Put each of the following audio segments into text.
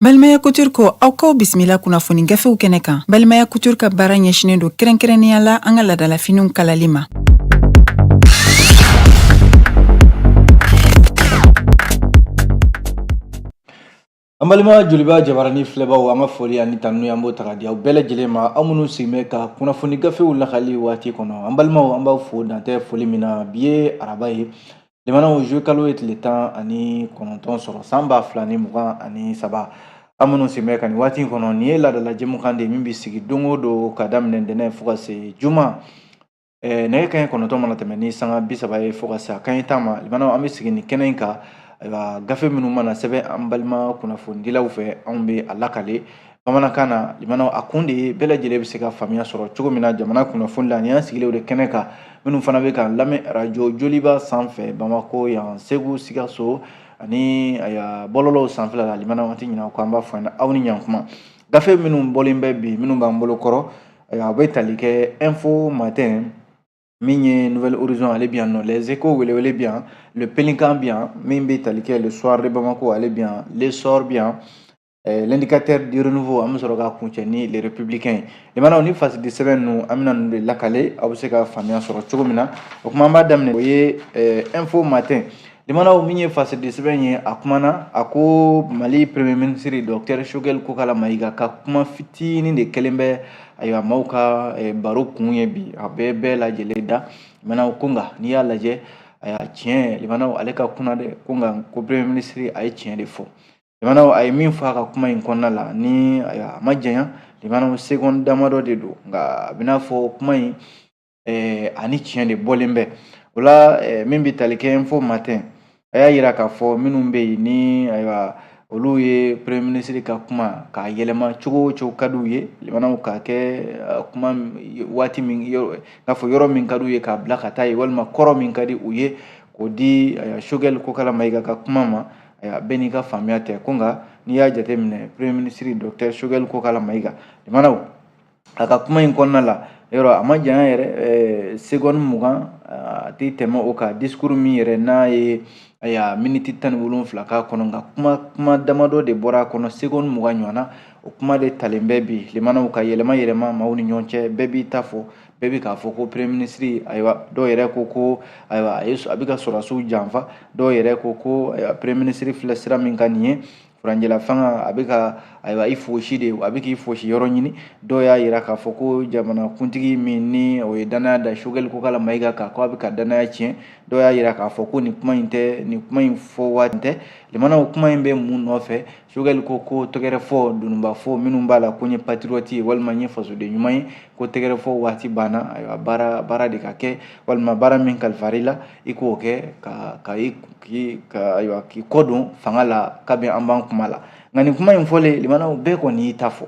Balimaya Couture ko aw kaw bisimila kunnafoni gafew kɛnɛ kan. Balimaya Couture ka baara ɲɛsinen do kɛrɛnkɛrɛnnenya la an ka ladalafiniw kalali ma. An balima joliba jabarani filɛbaw an ka foli ani tanu an b'o ta ka di aw bɛɛ lajɛlen ma aw minnu sigimɛ ka kunnafoni gafew lakali waati kɔnɔ. An balimaw an b'aw fo dantɛ foli min na bi ye araba ye limanaw juwe kalo ye tile 19 sɔrɔ san 2023 an minnu sigimɛ ka nin waati kɔnɔ nin ye ladala jɛmukan de min bɛ sigi don o don ka daminɛ ntɛnɛn fo ka se juma nɛgɛ kanɲɛ 9 mana tɛmɛ ni sanga 30 ye fo ka se a kanɲɛ 10 ma limanaw an bɛ sigi nin kɛnɛ in kan gafe minnu mana sɛbɛn an balima kunnafonidilaw fɛ anw bɛ a lakale bamanankan na limanaw a kun de ye bɛɛ lajɛlen bɛ se ka faamuya sɔrɔ cogo min na jamana kunnafoni la ni an sigilen de kɛnɛ kan minnu fana bɛ ka lamɛn radio joliba sanfɛ Bamako yan Segu Sikaso ani bɔlɔlɔw sanfɛla la limanaw an tɛ ɲinɛ aw kɔ an b'a fɔ aw ni ɲankuma gafe minnu bɔlen bɛ bi minnu b'an bolo kɔrɔ a bɛ tali kɛ info matin min ye Nouvelle Horizon ale bi yan nɔ les échos welewele bi yan le Pélican bi yan min bɛ tali kɛ le soir de Bamako ale bi yan l'essor bi yan l'indicateur du renouveau an bɛ sɔrɔ ka kuncɛ ni les républicains limanaw ni fasidi sɛbɛn ninnu an bɛna ninnu de lakale aw bɛ se ka faamuya sɔrɔ cogo min na o kuma an b'a daminɛ o ye info matin limanaw min ye fasidi sɛbɛn ye a kumana a ko Mali premier ministre docteur Choguel Kokala Mayiga ka kuma fitinin de kɛlen bɛ ayiwa maaw ka baro kun ye bi a bɛɛ lajɛlen da limanaw ko nka n'i y'a lajɛ tiɲɛ limanaw ale ka kunna dɛ ko nka ko premier ministre a ye tiɲɛ de fɔ limanaw a ye min fɔ a ka kuma in kɔnɔna la ni a ma janya limanaw seconde damadɔ de don nka a bɛna fɔ kuma in ani tiɲɛ de bɔlen bɛ o la min bɛ tali kɛ info matin a y'a yira k'a fɔ minnu bɛ yen ni ayiwa olu ye premier ministre ka kuma k'a yɛlɛma cogo o cogo ka d'u ye limanaw k'a kɛ kuma waati min k'a fɔ yɔrɔ min ka d'u ye k'a bila ka taa ye walima kɔrɔ min ka di u ye k'o di Choguel Kokala Mayiga ka kuma ma bɛɛ n'i ka faamuya tɛ ko nka n'i y'a jateminɛ premier ministre docteur Choguel Kokala Mayiga limanaw a ka kuma in kɔnɔna la yɔrɔ a ma janya yɛrɛ seconde 20 a tɛ tɛmɛ o kan discours min yɛrɛ n'a ye miniti 17 k'a kɔnɔ nka kuma damadɔ de bɔra a kɔnɔ seconde 20 ɲɔgɔnna o kuma de talen bɛ bi limanaw ka yɛlɛma maaw ni ɲɔgɔn cɛ bɛɛ b'i ta fɔ bɛɛ bɛ k'a fɔ ko premier ministre ayiwa dɔw yɛrɛ ko ayiwa a bɛ ka sɔrɔdasiw janfa dɔw yɛrɛ ko premier ministre filɛ sira min ka nin ye furanjɛla fanga a bɛ ka ayiwa i fosi de a bɛ k'i fosi yɔrɔ ɲini dɔw y'a yira k'a fɔ ko jamana kuntigi min ni o ye danaya da Choguel Kokala Mayiga kan ko a bɛ ka danaya tiɲɛ dɔw y'a yira k'a fɔ ko nin kuma in fɔ waati tɛ limanaw kuma in bɛ mun nɔfɛ Choguel ko tɛgɛrɛ fɔ dununba fɔ minnu b'a la ko n ye patriote ye walima n ye fasoden ɲuman ye ko tɛgɛrɛ fɔ waati banna ayiwa baara de ka kɛ walima baara min kalifara i la i k'o kɛ k'i kɔdon fanga la kabini an b'an kuma la nka nin kuma in fɔlen limanaw bɛɛ kɔni y'i ta fɔ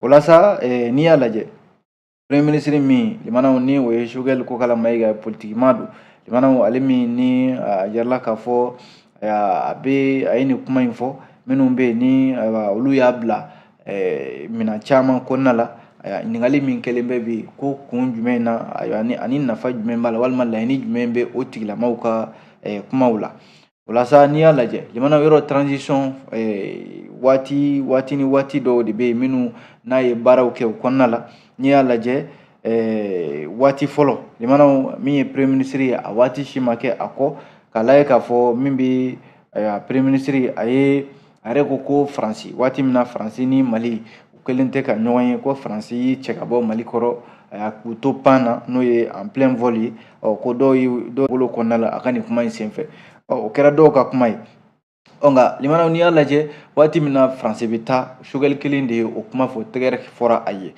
o la sa n'i y'a lajɛ premier ministre min limanaw ni o ye Choguel Kokala Mayiga politique ma don limanaw ale min ni a yɛrɛla k'a fɔ a ye nin kuma in fɔ minnu bɛ yen ni olu y'a bila minɛn caman kɔnɔna la ɲininkali min kɛlen bɛ bi ko kun jumɛn na ani nafa jumɛn b'a la walima laɲini jumɛn bɛ o tigilamaw ka kumaw la o la sa n'i y'a lajɛ limanaw yɔrɔ transition waati ni waati dɔw de bɛ yen minnu n'a ye baaraw kɛ o kɔnɔna la n'i y'a lajɛ waati fɔlɔ limanaw min ye premier ministre ye a waati si ma kɛ a kɔ k'a lajɛ k'a fɔ min bɛ premier ministre a yɛrɛ ko Faransi waati min na Faransi ni Mali u kɛlen tɛ ka ɲɔgɔn ye ko Faransi y'i cɛ ka bɔ Mali kɔrɔ k'u to pan na n'o ye en plein vol ye ko dɔw bolo kɔnɔna la a ka nin kuma in senfɛ o kɛra dɔw ka kuma ye nka limanaw n'i y'a lajɛ waati min na Faransi bɛ taa Choguel kelen de ye o kuma fɔ tɛgɛrɛ fɔra a ye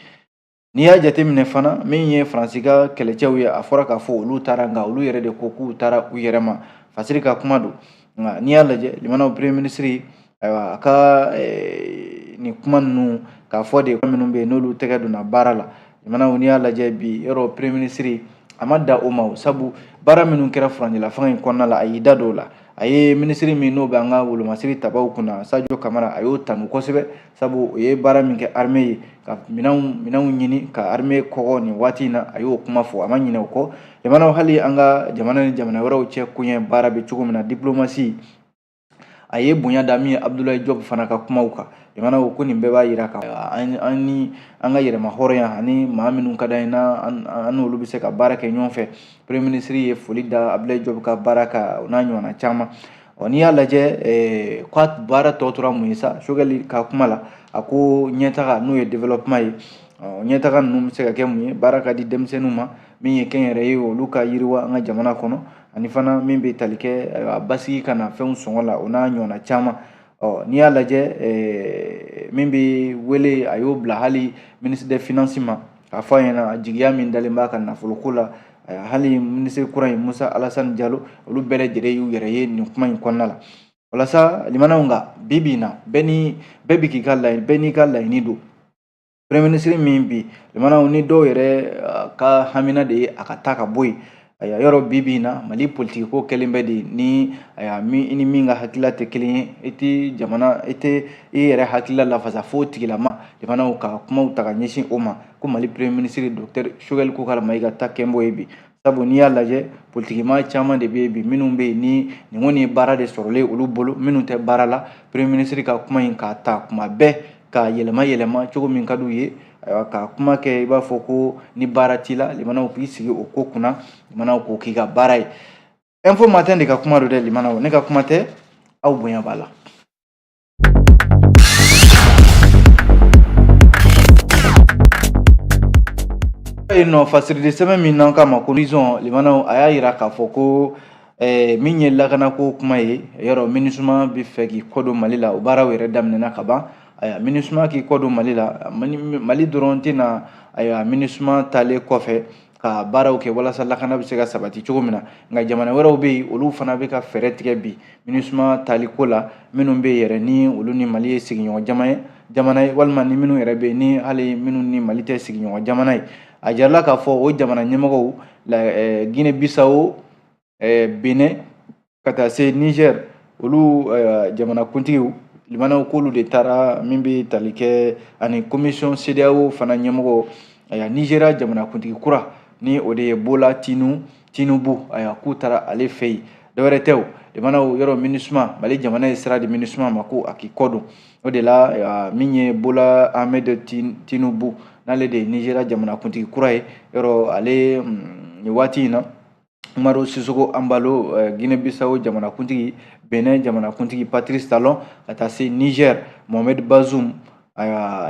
n'i y'a jateminɛ fana min ye Faransi ka kɛlɛcɛw ye a fɔra k'a fɔ olu taara nka olu yɛrɛ de ko k'u taara u yɛrɛ ma Fasiri ka kuma don nka n'i y'a lajɛ limanaw premier ministre ayiwa a ka nin kuma ninnu k'a fɔ de minnu bɛ yen n'olu tɛgɛ donna baara la limanaw n'i y'a lajɛ bi yɔrɔ premier ministre a ma da o ma sabu baara minnu kɛra furanjɛla fanga in kɔnɔna la a y'i da dɔw la a ye ministre min n'o bɛ an ka wolomasiri tabaw kunna Sadio Kamara a y'o tanu kosɛbɛ sabu o ye baara min kɛ armée ye ka minɛnw ɲini ka armée kɔgɔ nin waati in na a y'o kuma fɔ a ma ɲinɛ o kɔ limanaw hali an ka jamana ni jamana wɛrɛw cɛ koɲɛ baara bɛ cogo min na diplomatie a ye bonya da min ye Abdoulaye Diop fana ka kumaw kan limana ko nin bɛɛ b'a yira ka an ka yɛrɛma hɔrɔnya ani maa minnu ka d'an ye an n'olu bɛ se ka baara kɛ ɲɔgɔn fɛ. Premier ministre ye foli da Abdulaye Diop ka baara ka o n'a ɲɔgɔnna caman. N'i y'a lajɛ k'a baara tɔ tora mun ye sa, Choguel ka kuma la a ko ɲɛtaga n'o ye développement ye, ɲɛtaga ninnu bɛ se ka kɛ mun ye, baara ka di denmisɛnninw ma min ye kɛnyɛrɛye ye olu ka yiriwa an ka jamana kɔnɔ, ani fana min bɛ tali kɛ basigi ka na fɛnw sɔngɔ la o n'a ɲɔgɔnna caman. N'i y'a lajɛ min bɛ wele a y'o bila hali ministre des finances ma k'a fɔ a ɲɛna jigiya min dalen b'a ka nafoloko la, hali ministre kura in Musa Alassane Diallo olu bɛɛ lajɛlen y'u yɛrɛ ye nin kuma in kɔnɔna la. Walasa limanaw nka bi bi in na bɛɛ bɛ k'i ka laɲini, bɛɛ n'i ka laɲini don. Premier ministre min bi limanaw ni dɔw yɛrɛ ka hamina de ye a ka taa ka bɔ yen, yɔrɔ bi bi in na Mali politique ko kɛlen bɛ de ni i ni min ka hakilila tɛ kelen ye, i tɛ i yɛrɛ hakilila lafasa fo tigilama limanaw ka kumaw ta ka ɲɛsin o ma ko Mali premier ministre Docteur Choguel Kokara Mayiga ta kɛnbɔ ye bi. Sabu n'i y'a lajɛ politikima caman de bɛ yen bi minnu bɛ yen ni nin kɔni ye baara de sɔrɔlen olu bolo, minnu tɛ baara la premier ministre ka kuma in k'a ta kuma bɛɛ ka yɛlɛma cogo min ka d'u ye, ka kuma kɛ i b'a fɔ ko ni baara t'i la limanaw k'i sigi o ko kunna, limanaw k'o k'i ka baara ye. Info Matin de ka kuma don dɛ limanaw, ne ka kuma tɛ, aw bonya b'a la. Fasiridi sɛbɛn min n'an k'a ma ko horizon limanaw a y'a yira k'a fɔ ko min ye lakanako kuma ye, yɔrɔ MINUSMA bɛ fɛ k'i kɔ don Mali la, o baaraw yɛrɛ daminɛna ka ban. MINUSMA k'i kɔ don Mali la, Mali dɔrɔn tɛna MINUSMA taalen kɔfɛ ka baaraw kɛ walasa lakana bɛ se ka sabati cogo min na, nka jamana wɛrɛw bɛ yen olu fana bɛ ka fɛɛrɛ tigɛ bi MINUSMA taliko la, minnu bɛ yɛrɛ ni olu ni Mali ye sigiɲɔgɔn jamana ye, walima ni minnu yɛrɛ bɛ yen ni hali minnu ni Mali tɛ sigiɲɔgɔn jamana ye. A jarala k'a fɔ o jamana ɲɛmɔgɔw Guinée Bissau, Benin ka taa se Niger, olu jamanakuntigiw limanaw k'olu de taara min bɛ tali kɛ ani commission CEDEAO fana ɲɛmɔgɔ Nigéria jamanakuntigi kura ni o de ye Bola Tinubu k'u taara ale fɛ yen. Dɔwɛrɛ tɛ o, limanaw yɔrɔ MINUSMA Mali jamana ye sira di MINUSMA ma ko a k'i kɔ don. O de la min ye Bola Ahmed Tinubu n'ale de ye Nigéria jamanakuntigi kura ye, yɔrɔ ale nin waati in na Umaru Sisoko Embalo Guinée Bissau jamanakuntigi, Benin jamanakuntigi Patrice Talon ka taa se Niger Mohamed Bazoum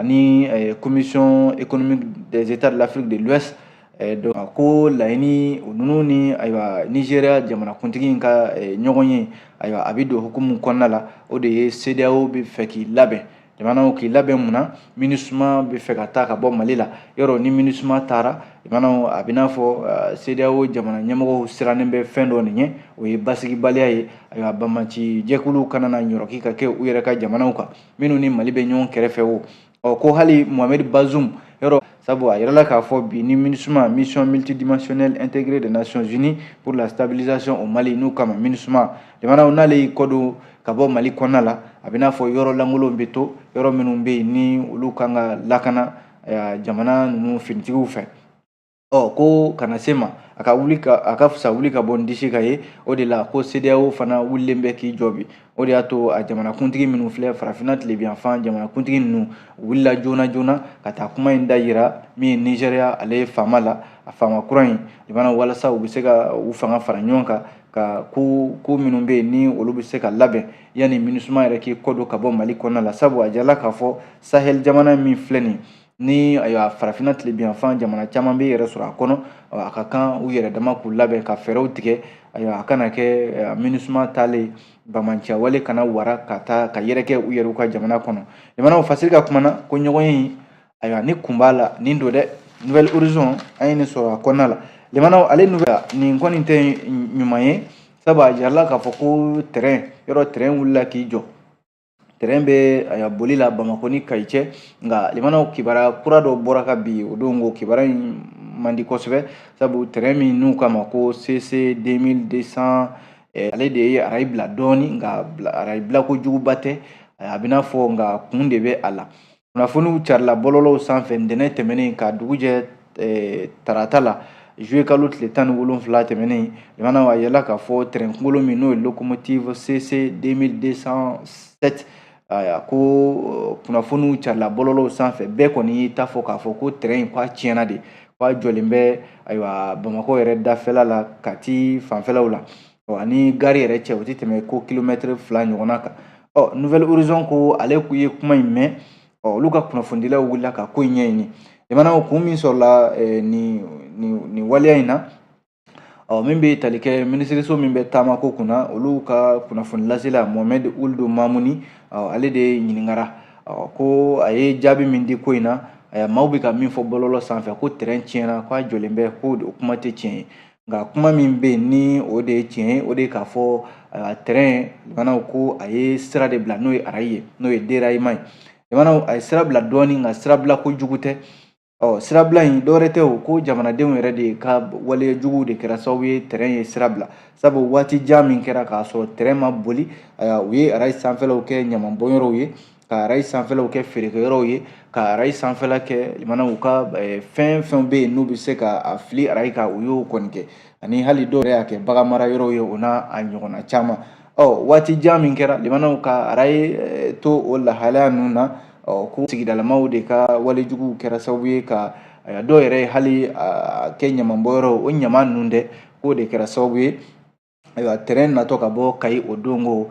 ni commission économique des États de l'Afrique de l'Ouest, ko laɲini ninnu ni Nigéria jamanakuntigi in ka ɲɔgɔn ye a bɛ don hukumu kɔnɔna la, o de ye CEDEAO bɛ fɛ k'i labɛn. Limanaw k'i labɛn mun na, MINUSMA bɛ fɛ ka taa ka bɔ Mali la, yɔrɔ ni MINUSMA taara limanaw a bɛ n'a fɔ CEDEAO jamana ɲɛmɔgɔw sirannen bɛ fɛn dɔ nin ɲɛ, o ye basigibaliya ye, banbanci jɛkulu kana na ɲɔrɔki ka kɛ u yɛrɛ ka jamanaw kan minnu ni Mali bɛ ɲɔgɔn kɛrɛfɛ o. Ko hali Mohamed Bazoum, yɔrɔ sabu a yirala k'a fɔ bi ni MINUSMA mission multidimensionnelle intégrée des Nations Unies pour la stabilisation au Mali n'u kama MINUSMA, limanaw n'ale y'i kɔ don ka bɔ Mali kɔnɔna la, a bɛ n'a fɔ yɔrɔ lankolon bɛ to, yɔrɔ minnu bɛ yen ni olu kan ka lakana jamana ninnu finitigiw fɛ. Ko kana se ma a ka fisa wuli ka bɔ n disi ka ye, o de la ko CEDEAO fana wulilen bɛ k'i jɔ bi. O de y'a to a jamanakuntigi minnu filɛ farafinna tilebiyanfan jamanakuntigi ninnu wulila joona ka taa kuma in da yira min ye Nigéria ale ye faama la, a faama kura in limanaw walasa u bɛ se ka u fanga fara ɲɔgɔn kan ka ko minnu bɛ yen ni olu bɛ se ka labɛn yanni MINUSMA yɛrɛ k'i kɔ don ka bɔ Mali kɔnɔna la. Sabu a jarala k'a fɔ Sahel jamana min filɛ nin ni farafinna tilebiyanfan jamana caman bɛ yɛrɛ sɔrɔ a kɔnɔ, a ka kan u yɛrɛ dama k'u labɛn ka fɛɛrɛw tigɛ, a kana kɛ MINUSMA taalen bamanciya wale kana wara ka yɛrɛkɛ u yɛrɛw ka jamana kɔnɔ. Limanaw Fasiri ka kumana ko ɲɔgɔnye in ni kun b'a la nin don dɛ, Nouvelle Horizon an ye nin sɔrɔ a kɔnɔna la. Limanaw ale nin kɔni tɛ ɲuman ye, sabu a jarala k'a fɔ ko terrain wulila k'i jɔ. Terrain bɛ boli la Bamako ni Kayi cɛ, nka limanaw kibaruya kura dɔ bɔra ka bi o don ko kibaruya in man di kosɛbɛ, sabu terrain min n'u kama ko CC 2200 ale de ye arayi bila dɔɔni, nka arayi bila kojuguba tɛ, a bɛ n'a fɔ nka kun de bɛ a la. Kunnafoniw carila bɔlɔlɔw sanfɛ ntɛnɛn tɛmɛnen ka dugu jɛ tarata la juillet kalo tile 17 tɛmɛnen, limanaw a yɛlɛla k'a fɔ terrain kunkolo min n'o ye locomotive CC 2207 ko kunnafoniw carila bɔlɔlɔw sanfɛ bɛɛ kɔni y'i ta fɔ k'a fɔ ko terrain in k'a tiɲɛna de k'a jɔlen bɛ ayiwa Bamakɔ yɛrɛ dafɛla la Kati fanfɛlaw la ani gari yɛrɛ cɛ o tɛ tɛmɛ ko kilomɛtiri 2 ɲɔgɔnna kan Nouvelle Horizon ko ale ye kuma in mɛn olu ka kunnafonidilaw wulila ka ko in ɲɛɲini jamana kun min sɔrɔla nin waleya in na min bɛ tali kɛ minisiriso min bɛ taama ko kunna olu ka kunnafonilasela Mohamed Ould Mamuni ale de ɲininkara ko a ye jaabi min di ko in na maaw bɛ ka min fɔ bɔlɔlɔ sanfɛ ko terrain tiɲɛna k'a jɔlen bɛ ko o kuma tɛ tiɲɛ ye nka kuma min bɛ yen ni o de ye tiɲɛ ye o de ye k'a fɔ terrain jamanaw ko a ye sira de bila n'o ye arayi ye n'o ye déraillement ye jamanaw a ye sira bila dɔɔni nka sira bila kojugu tɛ sirabila in dɔwɛrɛ tɛ o ko jamanadenw yɛrɛ de ka waleyajuguw de kɛra sababu ye terrain ye sira bila sabu waati jan min kɛra k'a sɔrɔ terrain ma boli u ye arayi sanfɛlaw kɛ ɲamanbɔnyɔrɔw ye ka arayi sanfɛlaw kɛ feerekɛyɔrɔw ye ka arayi sanfɛla kɛ limanaw ka fɛn bɛ yen n'u bɛ se ka fili arayi kan u y'o kɔni kɛ ani hali dɔw yɛrɛ y'a kɛ bagan mara yɔrɔw ye o n'a a ɲɔgɔnna caman waati jan min kɛra limanaw ka arayi to o lahalaya ninnu na ko sigidalamaw de ka walejuguw kɛra sababu ye ka dɔw yɛrɛ hali kɛ ɲamanbɔyɔrɔ o ɲama ninnu dɛ k'o de kɛra sababu ye ayiwa terrain natɔ ka bɔ Kayi o dongo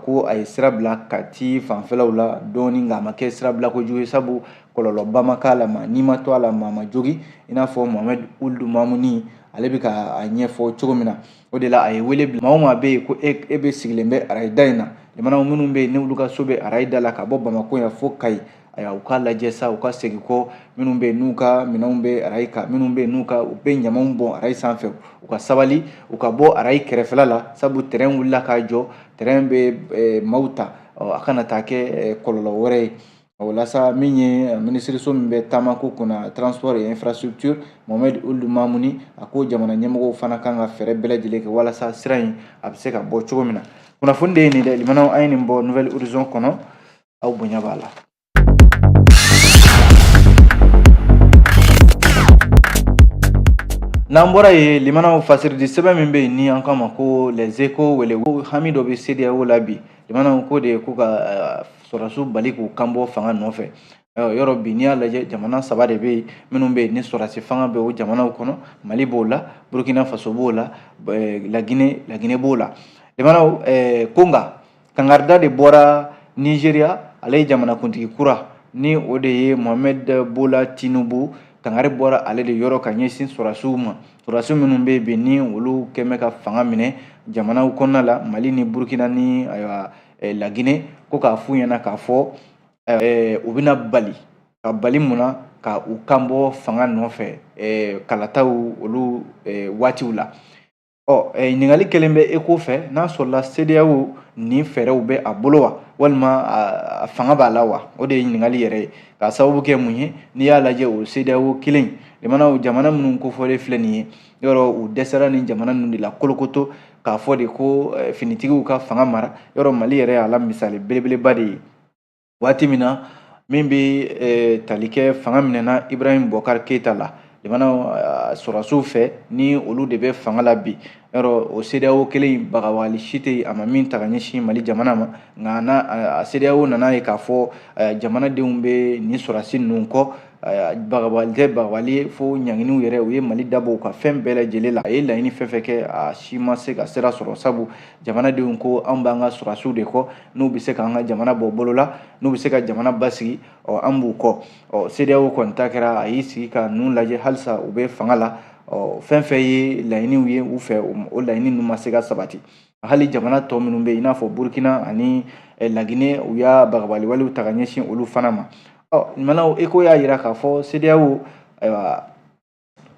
ko a ye sira bila Kati fanfɛlaw la dɔɔni nka a ma kɛ sira bila kojugu ye sabu kɔlɔlɔba ma k'a la ma n'i ma to a la maa ma jogi i n'a fɔ Mohamed Ould Mamuni ale bɛ ka a ɲɛfɔ cogo min na o de la a ye wele bila maa o maa bɛ yen ko e bɛ sigilen bɛ arayida in na limanaw minnu bɛ yen n'olu ka so bɛ arayida la ka bɔ Bamako yan fo Kayi ayiwa u ka lajɛ sa u ka segin kɔ minnu bɛ yen n'u ka minɛnw bɛ arayi kan minnu bɛ yen n'u bɛ ɲamaw bɔn arayi sanfɛ u ka sabali u ka bɔ arayi kɛrɛfɛla la sabu terrain wulila k'a jɔ terrain bɛ maaw ta a kana taa kɛ kɔlɔlɔ wɛrɛ ye o la sa min ye minisiriso min bɛ taama ko kunna transport et infrastructure Mohamed Ould Mamuni a ko jamana ɲɛmɔgɔw fana kan ka fɛɛrɛ bɛɛ lajɛlen kɛ walasa sira in a bɛ se ka bɔ cogo min na kunnafoni de ye nin dɛ limanaw an ye nin bɔ Nouvelle Horizon kɔnɔ aw bonya b'a la. N'an bɔra ye limanaw fasiridi sɛbɛn min bɛ yen ni an k'a ma ko les échos wele ko hami dɔ bɛ CEDEAO la bi limanaw ko de ko ka sɔrɔdasiw bali k'u kanbɔ fanga nɔfɛ yɔrɔ bi n'i y'a lajɛ jamana 3 de bɛ yen minnu bɛ yen ni sɔrɔdasi fanga bɛ o jamanaw kɔnɔ Mali b'o la Burkina Faso b'o la Laginɛ b'o la limanaw ko nka kangarida de bɔra Nigeria ale ye jamanakuntigi kura ni o de ye Mohamed Bola Tinubu kangari bɔra ale de yɔrɔ ka ɲɛsin sɔrɔdasiw ma sɔrɔdasiw minnu bɛ yen bi ni olu kɛmɛ ka fanga minɛ jamanaw kɔnɔna la Mali ni Burkina ni Laginɛ ko k'a f'u ɲɛna k'a fɔ u bɛna bali mun na ka u kanbɔ fanga nɔfɛ kalataw olu waatiw la ɲininkali kelen bɛ ECHO fɛ n'a sɔrɔla CEDEAO ni fɛɛrɛw bɛ a bolo wa walima a fanga b'a la wa o de ye ɲininkali yɛrɛ ye k'a sababu kɛ mun ye n'i y'a lajɛ o CEDEAO kelen limanaw jamana minnu kofɔlen filɛ nin ye yɔrɔ u dɛsɛra nin jamana ninnu de la kolokoto k'a fɔ de ko finitigiw ka fanga mara yɔrɔ Mali yɛrɛ y'a la misali belebeleba de ye waati min na min bɛ tali kɛ fanga minɛna Ibrahim Boubacar Keita la limanaw sɔrɔdasiw fɛ ni olu de bɛ fanga la bi yɔrɔ o CEDEAO kelen bagabali si tɛ a ma min ta ka ɲɛsin Mali jamana ma nka CEDEAO nana ye k'a fɔ jamanadenw bɛ nin sɔrɔdasi ninnu kɔ bagabali tɛ bagabali ye fo ɲanginiw yɛrɛ u ye Mali dabɔ u ka fɛn bɛɛ lajɛlen la a ye laɲini fɛn fɛn kɛ a si ma se ka sira sɔrɔ sabu jamanadenw ko an b'an ka sɔrɔdasiw de kɔ n'u bɛ se k'an ka jamana bɔ bolo la n'u bɛ se ka jamana basigi an b'u kɔ CEDEAO kɔni ta kɛra a y'i sigi ka ninnu lajɛ halisa u bɛ fanga la fɛn fɛn ye laɲiniw ye u fɛ o laɲini ninnu ma se ka sabati hali jamana tɔ minnu bɛ yen i n'a fɔ Burkina ani Laginɛ u y'a bagabali walew ta ka ɲɛsin olu fana ma limanaw ECHO y'a jira k'a fɔ CEDEAO ayiwa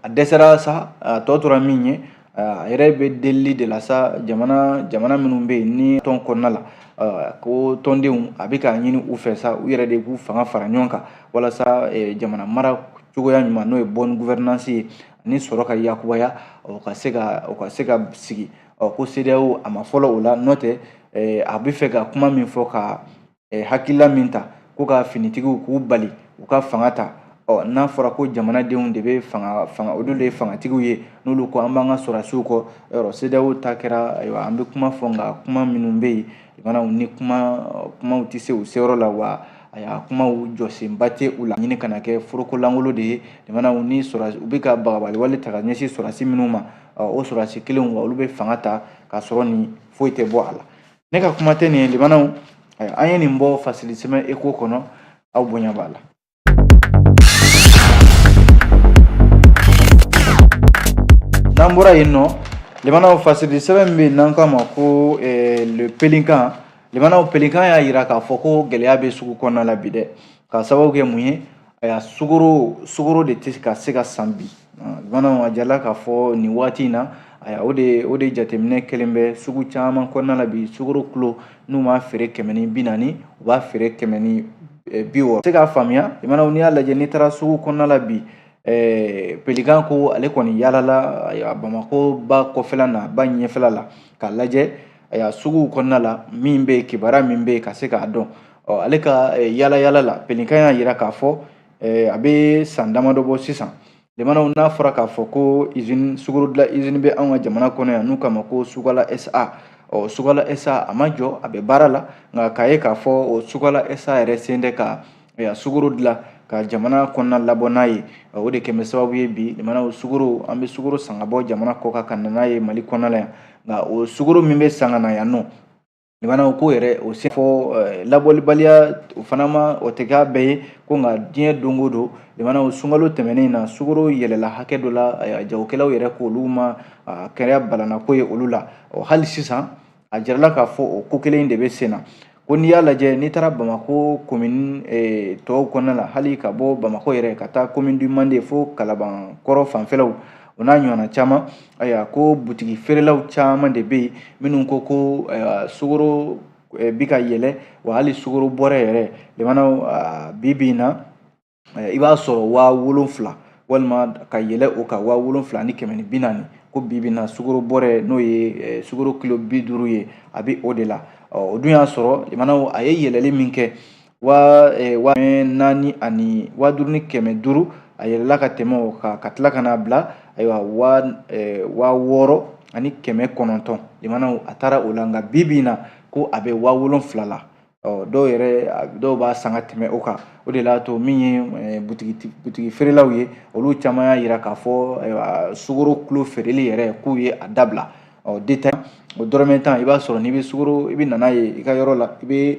a dɛsɛra sa a tɔ tora min ye a yɛrɛ bɛ delili de la sa jamana minnu bɛ yen ni tɔn kɔnɔna la ko tɔndenw a bɛ k'a ɲini u fɛ sa u yɛrɛ de k'u fanga fara ɲɔgɔn kan walasa jamana mara cogoya ɲuman n'o ye bonne gouvernance ye ni sɔrɔ ka yakubaya o ka se ka sigi ko CEDEAO a ma fɔlɔ o la n'o tɛ a bɛ fɛ ka kuma min fɔ ka hakilila min ta ko ka finitigiw k'u bali u ka fanga ta n'a fɔra ko jamanadenw de bɛ fanga olu de ye fangatigiw ye n'olu ko an b'an ka sɔrɔdasiw kɔ yɔrɔ CEDEAO ta kɛra ayiwa an bɛ kuma fɔ nka kuma minnu bɛ yen jamanaw ni kumaw tɛ se u seyɔrɔ la wa kumaw jɔsenba tɛ u la ɲini kana kɛ forokolangolo de ye jamanaw ni u bɛ ka bagabali wale ta ka ɲɛsin sɔrɔdasi minnu ma o sɔrɔdasi kelenw wa olu bɛ fanga ta k'a sɔrɔ ni foyi tɛ bɔ a la ne ka kuma tɛ nin ye jamanaw an ye nin bɔ fasili sɛbɛn ECHO kɔnɔ aw bonya b'a la. N'an bɔra yen nɔ limanaw fasili sɛbɛn bɛ n'an k'a ma ko le pelinkan limanaw pelinkan y'a jira k'a fɔ ko gɛlɛya bɛ sugu kɔnɔna la bi dɛ k'a sababu kɛ mun ye sugaro de tɛ ka se ka san bi limanaw a jala k'a fɔ nin waati in na o de jateminɛ kelen bɛ sugu caman kɔnɔna la bi sugaro kilo n'u m'a feere 440 u b'a feere 160 se k'a faamuya limanaw n'i y'a lajɛ n'i taara sugu kɔnɔna la bi pelikan ko ale kɔni yaalala Bamako ba kɔfɛla na ba ɲɛfɛla la k'a lajɛ suguw kɔnɔna la min bɛ kibaruya min bɛ ka se k'a dɔn ale ka yaala la pelikan y'a jira k'a fɔ a bɛ san damadɔ bɔ sisan limanaw n'a fɔra k'a fɔ ko sugaro dilan usine bɛ anw ka jamana kɔnɔ yan n'u k'a ma ko Sugala SA Sugala SA a ma jɔ a bɛ baara la nka k'a ye k'a fɔ o Sugala SA yɛrɛ sen tɛ ka sugaro dilan ka jamana kɔnɔna labɔ n'a ye o de kɛmɛ sababu ye bi limanaw sugaro an bɛ sugaro san ka bɔ jamana kɔ kan n'a ye Mali kɔnɔna la yan nka o sugaro min bɛ san ka na yan nɔ limanaw ko yɛrɛ o se fɔ labɔlibaliya o fana ma o tɛ k'a bɛɛ ye ko nka diɲɛ don o don limanaw sunkalo tɛmɛnen na sugaro yɛlɛla hakɛ dɔ la jagokɛlaw yɛrɛ ko olu ma kɛnɛya balana ko ye olu la hali sisan a jirala k'a fɔ o ko kelen de bɛ sen na ko n'i y'a lajɛ n'i taara Bamako commune tɔw kɔnɔna la hali ka bɔ Bamako yɛrɛ ka taa commune du Mande fo Kalabankɔrɔ fanfɛlaw o n'a ɲɔgɔnna caman ko butigi feerelaw caman de bɛ yen minnu ko sugaro bi ka yɛlɛ wa hali sugaro bɔrɛ yɛrɛ limanaw bi in na i b'a sɔrɔ 7000 walima ka yɛlɛ o kan 7440 ko bi in na sugaro bɔrɛ n'o ye sugaro kilo 50 ye a bɛ o de la o dun y'a sɔrɔ limanaw a ye yɛlɛli min kɛ 4,400 ani 5,500 a yɛlɛla ka tɛmɛ o kan ka tila ka n'a bila ayiwa 6,900 limanaw a taara o la nka bi in na ko a bɛ 7,000 la dɔw b'a san ka tɛmɛ o kan o de l'a to min ye butigi feerelaw ye olu caman y'a jira k'a fɔ sugaro kilo feereli yɛrɛ k'u ye a dabila détail o dɔrɔmɛ tan i b'a sɔrɔ n'i bɛ sugaro i bɛ nana ye i ka yɔrɔ la i bɛ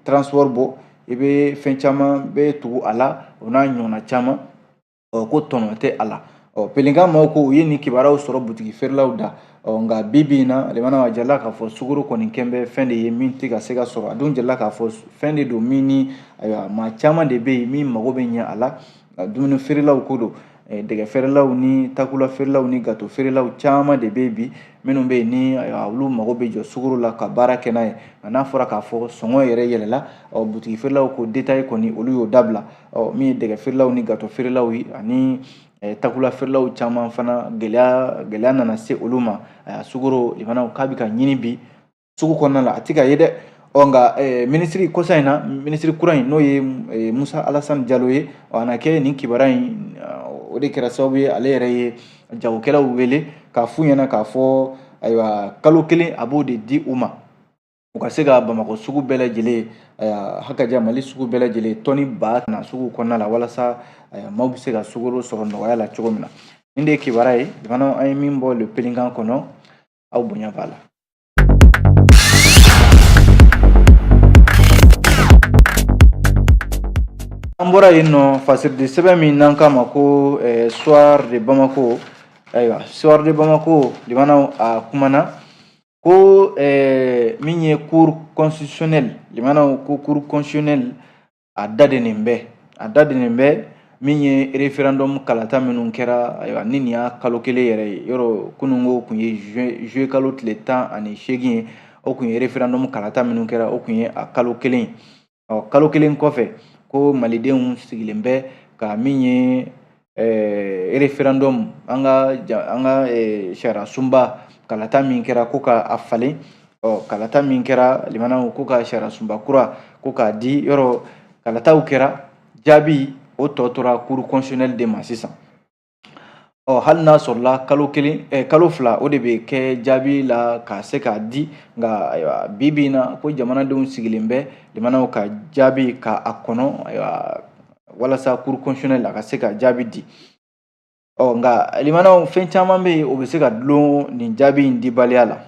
transport bɔ i bɛ fɛn caman bɛ tugu a la o n'a ɲɔgɔnna caman ko tɔnɔ tɛ a la pelinkan maaw ko u ye nin kibaruyaw sɔrɔ butigi feerelaw da nka bi in na limanaw a jirala k'a fɔ sugaro kɔni kɛn bɛ fɛn de ye min tɛ ka se ka sɔrɔ a dun jirala k'a fɔ fɛn de don min ni maa caman de bɛ yen min mago bɛ ɲɛ a la dumuni feerelaw ko don dɛgɛ feerelaw ni takula feerelaw ni gato feerelaw caman de bɛ yen bi minnu bɛ yen ni olu mago bɛ jɔ sugaro la ka baara kɛ n'a ye nka n'a fɔra k'a fɔ sɔngɔ yɛrɛ yɛlɛla butigi feerelaw ko détail kɔni olu y'o dabila min ye dɛgɛ feerelaw ni gato feerelaw ye ani takula feerelaw caman fana gɛlɛya nana se olu ma sugaro limanaw k'a bɛ ka ɲini bi sugu kɔnɔna la a tɛ ka ye dɛ nka minisiri kɔsa in na minisiri kura in n'o ye Musa Alasani Jalo ye a na kɛ nin kibaruya in o de kɛra sababu ye ale yɛrɛ ye jagokɛlaw wele k'a f'u ɲɛna k'a fɔ ayiwa kalo kelen a b'o de di u ma u ka se ka Bamako sugu bɛɛ lajɛlen hakaja Mali sugu bɛɛ lajɛlen tɔni 1000 na sugu kɔnɔna la walasa maaw bɛ se ka sugaro sɔrɔ nɔgɔya la cogo min na nin de ye kibaruya ye limanaw an ye min bɔ le pelinkan kɔnɔ aw bonya b'a la. An bɔra yen nɔ fasiridi sɛbɛn min n'an k'a ma ko Soir de Bamako Soir de Bamako limanaw a kumana ko min ye cour constitutionnel limanaw ko cour constitutionnel a dadenen bɛ min ye référendum kalata minnu kɛra ni nin y'a kalo kelen yɛrɛ ye yɔrɔ kunungo kun ye juillet kalo tile 18 ye o kun ye référendum kalata minnu kɛra o kun ye a kalo kelen kalo kelen kɔfɛ ko malidenw sigilen bɛ ka min ye référendum an ka sariya sunba kalata min kɛra ko ka a falen kalata min kɛra limanaw ko ka sariya sunba kura ko k'a di yɔrɔ kalataw kɛra jaabi o tɔ tora cour constitutionnel de ma sisan. Hali n'a sɔrɔla kalo fila o de bɛ kɛ jaabi la ka se k'a di, nka ayiwa bi na ko jamanadenw sigilen bɛ limanaw ka jaabi ka a kɔnɔ ayiwa walasa cour constitutionnel a ka se ka jaabi di. Nka limanaw fɛn caman bɛ yen o bɛ se ka dulon nin jaabi in dibaliya la.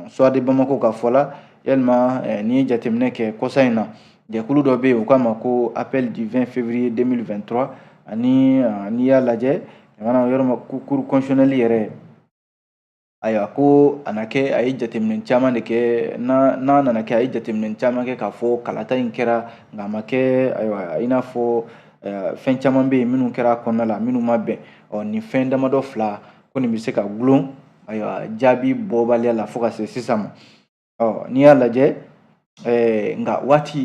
Suwadi Bamako ka fɔ la yalima n'i ye jateminɛ kɛ kɔsa in na, jɛkulu dɔ bɛ yen u k'a ma ko appel du 20 février 2023 ani n'i y'a lajɛ limanaw yɔrɔ ma cour constitutionnel yɛrɛ ayiwa ko a ye jateminɛ caman de kɛ, n'a nana kɛ a ye jateminɛ caman kɛ k'a fɔ kalata in kɛra nka a ma kɛ ayiwa i n'a fɔ fɛn caman bɛ yen minnu kɛra a kɔnɔna la minnu ma bɛn. Nin fɛn damadɔ fila ko nin bɛ se ka gulon ayiwa jaabi bɔbaliya la fo ka se sisan ma. N'i y'a lajɛ nka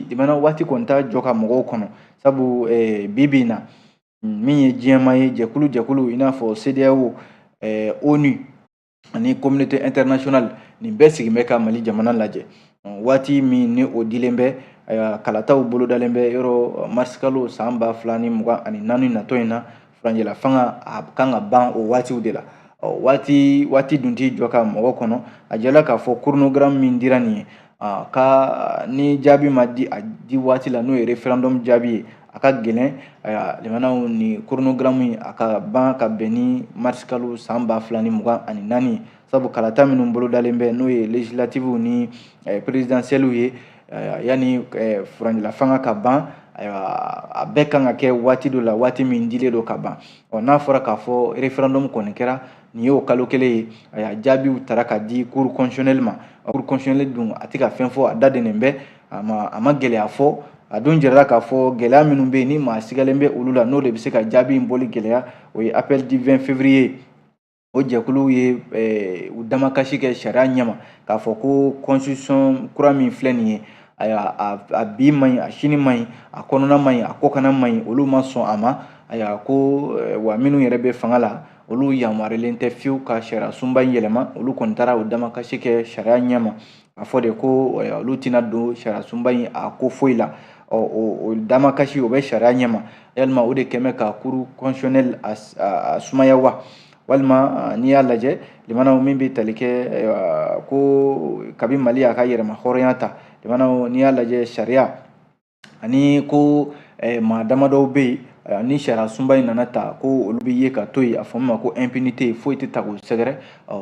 limanaw waati kɔni t'a jɔ ka mɔgɔw kɔnɔ, sabu bi na min ye diɲɛma ye jɛkulu i n'a fɔ CEDEAO, ONU ani communauté internationale nin bɛɛ sigin bɛ ka Mali jamana lajɛ. Waati min ni o dilen bɛ kalataw bolodalen bɛ yɔrɔ mars kalo san 2024 natɔ in na, furancɛla fanga a kan ka ban o waatiw de la. Waati dun t'i jɔ ka mɔgɔ kɔnɔ, a jɛla k'a fɔ chronogramme min dira nin ye ka ni jaabi ma di a di waati la n'o ye référendum jaabi ye, a ka gɛlɛn limanaw ni chronogramme a ka ban ka bɛn ni mars kalo san 2024 sabu kalata minnu bolodalen bɛ n'o ye législatives ni présidentielles ye yanni furancɛla fanga ka ban, a bɛɛ kan ka kɛ waati dɔ la waati min dilen don ka ban. N'a fɔra k'a fɔ référendum kɔni kɛra nin ye o kalo kelen ye, jaabiw taara ka di cour constitutionnel ma. Cour constitutionnel dun a tɛ ka fɛn fɔ, a dadenen bɛ, a ma gɛlɛya fɔ, a dun jirala k'a fɔ gɛlɛya minnu bɛ yen ni maa sigalen bɛ olu la n'o de bɛ se ka jaabi in bɔli gɛlɛya, o ye appel du 20 février. O jɛkulu ye u damakasi kɛ sariya ɲɛma k'a fɔ ko constitution kura min filɛ nin ye a bi man ɲi, a sini man ɲi, a kɔnɔna man ɲi, a kɔkana man ɲi, olu ma sɔn a ma. Ko wa minnu yɛrɛ bɛ fanga la olu yamaruyalen tɛ fiyewu ka sariya sunba in yɛlɛma, olu kɔni taara o damakasi kɛ sariya ɲɛma a fɔ de ko olu tɛna don sariya sunba in a ko foyi la. O damakasi o bɛ sariya ɲɛma, yalima o de kɛmɛ ka cour constitutionnel a sumaya wa, walima n'i y'a lajɛ limanaw min bɛ tali kɛ ko kabi Mali a ka yɛrɛma hɔrɔnya ta, limanaw n'i y'a lajɛ sariya ani ko maa damadɔw bɛ yen ni sariya sunba in nana ta ko olu bɛ ye ka to yen, a fɔ min ma ko impunité, foyi tɛ ta k'o sɛgɛrɛ.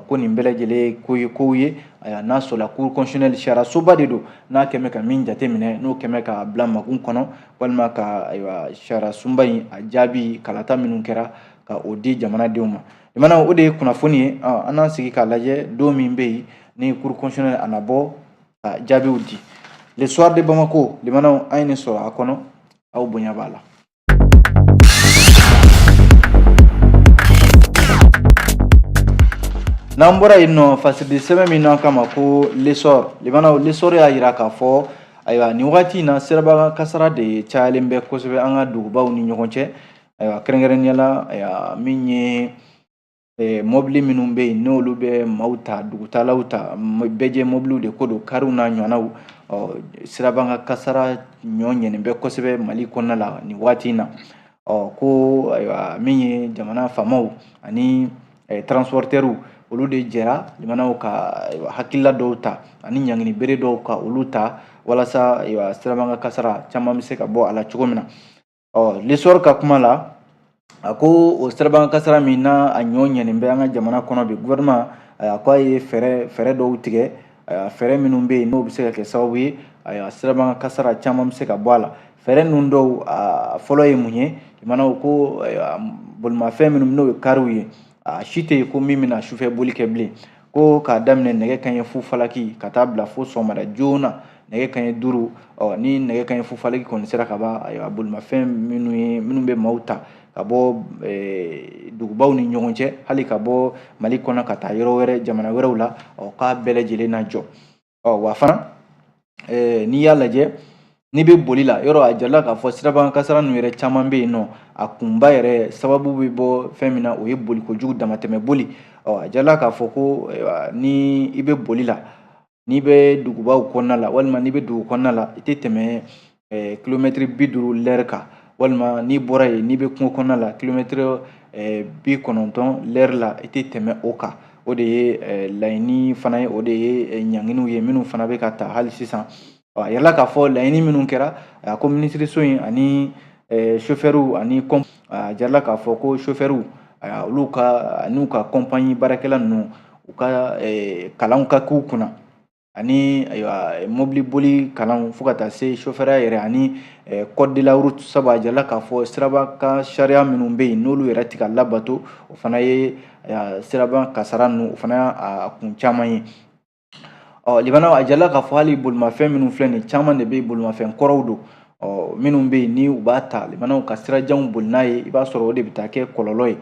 Ko nin bɛɛ lajɛlen ye kow ye n'a sɔrɔla cour constitutionnel sariya soba de don, n'a kɛmɛ ka min jateminɛ n'o kɛmɛ ka bila makun kɔnɔ, walima ka sariya sunba in a jaabi kalata minnu kɛra ka o di jamanadenw ma. Limanaw o de ye kunnafoni ye, an n'an sigi k'a lajɛ don min bɛ yen ni cour constitutionnel a na bɔ ka jaabiw di. Le soir de Bamako, limanaw an ye nin sɔrɔ a kɔnɔ, aw bonya b'a la. N'an bɔra yen nɔ, fasidi sɛbɛn min n'an kama ko l'essor, limanaw l'essor y'a jira k'a fɔ ayiwa nin wagati in na sirabakan kasara de cayalen bɛ kosɛbɛ an ka dugubaw ni ɲɔgɔn cɛ. Ayiwa kɛrɛnkɛrɛnnenya la min ye mobili minnu bɛ yen n'olu bɛ maaw ta dugutalaw ta, bɛɛ mobiliw de ko don, kariw n'a ɲɔgɔnnaw. Sirabakan kasara ɲɔ ɲɛnen bɛ kosɛbɛ Mali kɔnɔna la nin wagati in na. Ko ayiwa min ye jamana faamaw ani transporteurs olu de jɛra limanaw ka hakilila dɔw ta ani ɲangini bere dɔw ka olu ta walasa sirabakan kasara caman bɛ se ka bɔ a la cogo min na. L'essor ka kuma la a ko o sirabakan kasara min n'a a ɲɔ ɲɛnen bɛ an ka jamana kɔnɔ bi, gouvernement ko a ye fɛɛrɛ dɔw tigɛ, fɛɛrɛ minnu bɛ yen n'o bɛ se ka kɛ sababu ye sirabakan kasara caman bɛ se ka bɔ a la. Fɛɛrɛ ninnu dɔw fɔlɔ ye mun ye, limanaw ko bolimafɛn minnu n'o ye kariw ye, a si tɛ yen ko min bɛna sufɛ boli kɛ bilen, ko k'a daminɛ nɛgɛ kanɲɛ fu falaki ka taa bila fo sɔgɔmada joona nɛgɛ kanɲɛ 5, ni nɛgɛ kanɲɛ fu falaki kɔni sera ka ban bolimafɛn minnu bɛ maaw ta ka bɔ dugubaw ni ɲɔgɔn cɛ, hali ka bɔ Mali kɔnɔ ka taa yɔrɔ wɛrɛ jamana wɛrɛw la, k'a bɛɛ lajɛlen na jɔ. Wa fana n'i y'a lajɛ n'i bɛ boli la, yɔrɔ a jarala k'a fɔ sirabakan kasara ninnu yɛrɛ caman bɛ yen nɔ, a kunba yɛrɛ sababu bɛ bɔ fɛn min na o ye boli kojugu damatɛmɛ boli. A jarala k'a fɔ ko ni i bɛ boli la, n'i bɛ dugubaw kɔnɔna la walima n'i bɛ dugu kɔnɔna la, i tɛ tɛmɛ kilomɛtiri 50 l'heure kan. walima n'i bɔra yen n'i bɛ kungo kɔnɔna la kilomɛtiri 90 l'heure la i tɛ tɛmɛ o kan. O de ye laɲini fana ye, o de ye ɲanginiw ye minnu fana bɛ ka ta hali sisan. A yirala k'a fɔ laɲini minnu kɛra ko minisiriso in ani chauffeur ani a jirala k'a fɔ ko chauffeur olu ka n'u ka compagnie baarakɛla ninnu u ka kalanw ka k'u kunna ani mobili boli kalan fo ka taa se chauffeur yɛrɛ ani code de la route. Sabu a jirala k'a fɔ siraba kan sariya minnu bɛ yen n'olu yɛrɛ tɛ ka labato, o fana ye siraba kasara ninnu o fana y'a kun caman ye. Limanaw a jirala k'a fɔ hali bolimafɛn minnu filɛ nin caman de bɛ bolimafɛn kɔrɔw don minnu bɛ yen ni u b'a ta limanaw ka sirajanw boli n'a ye, i b'a sɔrɔ o de bɛ taa kɛ kɔlɔlɔ ye.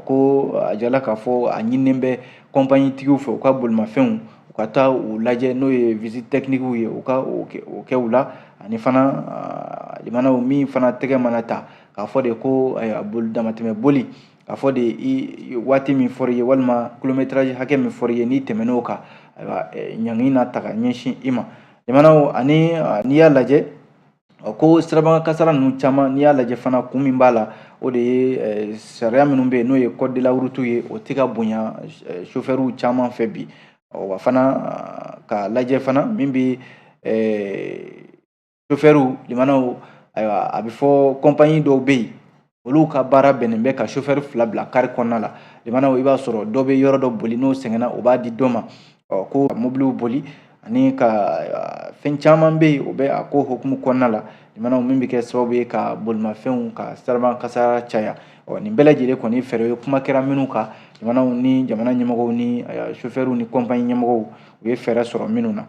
Ko a jirala k'a fɔ a ɲininen bɛ compagnie tigiw fɛ u ka bolimafɛnw u ka taa u lajɛ n'o ye visite technique ye u ka o kɛ u la, ani fana limanaw min fana tɛgɛ mana ta k'a fɔ de ko damatɛmɛ boli k'a fɔ de waati min fɔra i ye walima kilométrage hakɛ min fɔra i ye n'i tɛmɛn'o kan ɲangini na ta ka ɲɛsin i ma. Limanaw ani n'i y'a lajɛ ko siraba kasara ninnu caman n'i y'a lajɛ fana kun min b'a la o de ye sariya minnu bɛ yen n'o ye code de la route ye o tɛ ka bonya chauffeur caman fɛ bi. Wa fana k'a lajɛ fana min bɛ chauffeur limanaw ayiwa a bɛ fɔ compagnie dɔw bɛ yen olu ka baara bɛnnen bɛ ka chauffeur 2 bila kari kɔnɔna la. Limanaw i b'a sɔrɔ dɔ bɛ yɔrɔ dɔ boli n'o sɛgɛnna o b'a di dɔ ma ko mobiliw boli ani ka fɛn caman bɛ yen o bɛ a ko hukumu kɔnɔna la. Limanaw min bɛ kɛ sababu ye ka bolimafɛnw ka siraba kasara caya. Nin bɛɛ lajɛlen kɔni fɛɛrɛ ye kuma kɛra minnu kan limanaw ni jamana ɲɛmɔgɔw ni chauffeur ni compagnie ɲɛmɔgɔw u ye fɛɛrɛ sɔrɔ minnu na.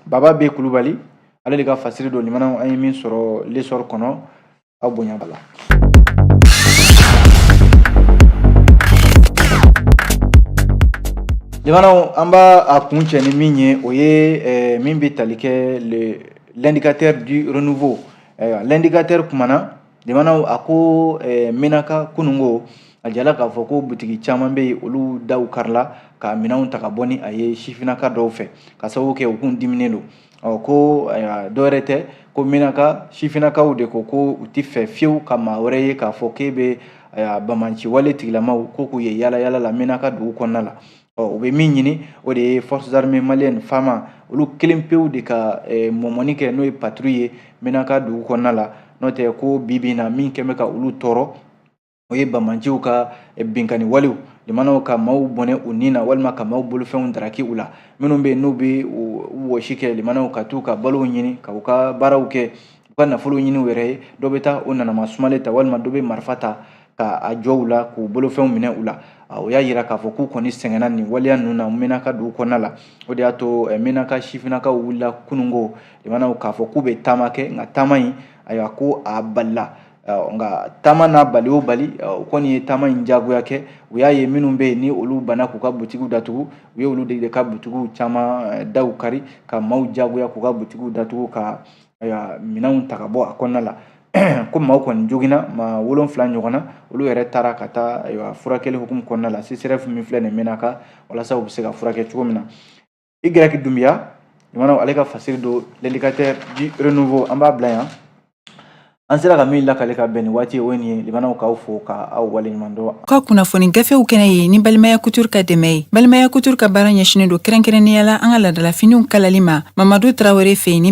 Baba B Kulubali ale de ka fasiri don limanaw an ye min sɔrɔ l'essor kɔnɔ aw bonya b'a la. Limanaw an b'a a kun cɛ ni min ye o ye min bɛ tali kɛ l'indicateur du renouveau. L'indicateur kumana limanaw a ko Menaka kunungo a jirala k'a fɔ ko butigi caman bɛ yen olu daw karila ka minɛnw ta ka bɔ ni a ye sifinnaka dɔw fɛ ka sababu kɛ u kun diminen don. Ko dɔwɛrɛ tɛ ko Menaka sifinnakaw de ko u tɛ fɛ fiyewu ka maa wɛrɛ ye k'a fɔ k'e bɛ bamaci wale tigilamaw ko k'u ye yala yala la Menaka dugu kɔnɔna la. U bɛ min ɲini o de ye forces armées maliennes FAMA olu kelen pewu de ka mɔmɔni kɛ n'o ye patrouille ye Menaka dugu kɔnɔna la. N'o tɛ ko bi in na min kɛn bɛ ka olu tɔɔrɔ o ye bamaciw ka binkani walew. Limanaw ka maaw bɔnɛ u nin na walima ka maaw bolofɛnw daraki u la minnu bɛ yen n'u bɛ wɔsi kɛ limanaw ka t'u ka balow ɲini ka u ka baaraw kɛ u ka nafolo ɲini u yɛrɛ ye. Dɔ bɛ taa o nanama sumalen ta walima dɔ bɛ marifa ta k'a jɔ u la k'u bolofɛnw minɛ u la. O y'a yira k'a fɔ k'u kɔni sɛgɛnna nin waleya ninnu na Menaka dugu kɔnɔna la. O de y'a to Menaka sifinnakaw wulila kunungo limanaw k'a fɔ k'u bɛ taama kɛ nka taama in ayiwa ko a balila. Nka taama n'a bali o bali u kɔni ye taama in diyagoya kɛ u y'a ye minnu bɛ yen ni olu banna k'u ka butigiw datugu u ye olu de ka butigiw caman daw kari ka maaw diyagoya k'u ka butigiw datugu ka minɛnw ta ka bɔ a kɔnɔna la. Ko maaw kɔni joginna maa 7 ɲɔgɔn na olu yɛrɛ taara ka taa furakɛli hukumu kɔnɔna la CSRF min filɛ nin Menaka walasa u bɛ se ka furakɛ cogo min na. Y Dunbiya limanaw ale ka fasiri don l'indicateur du renouveau an b'a bila yan. An sera ka min lakale ka bɛn ni waati o nin ye limanaw k'aw fo k'aw waleɲuman dɔn. Ka kunnafoni gafew kɛnɛ ye ni Balimaya Couture ka dɛmɛ ye. Balimaya Couture ka baara ɲɛsinnen don kɛrɛnkɛrɛnnenya la an ka ladala finiw kalali ma Mamadu Tarawele fɛ yen.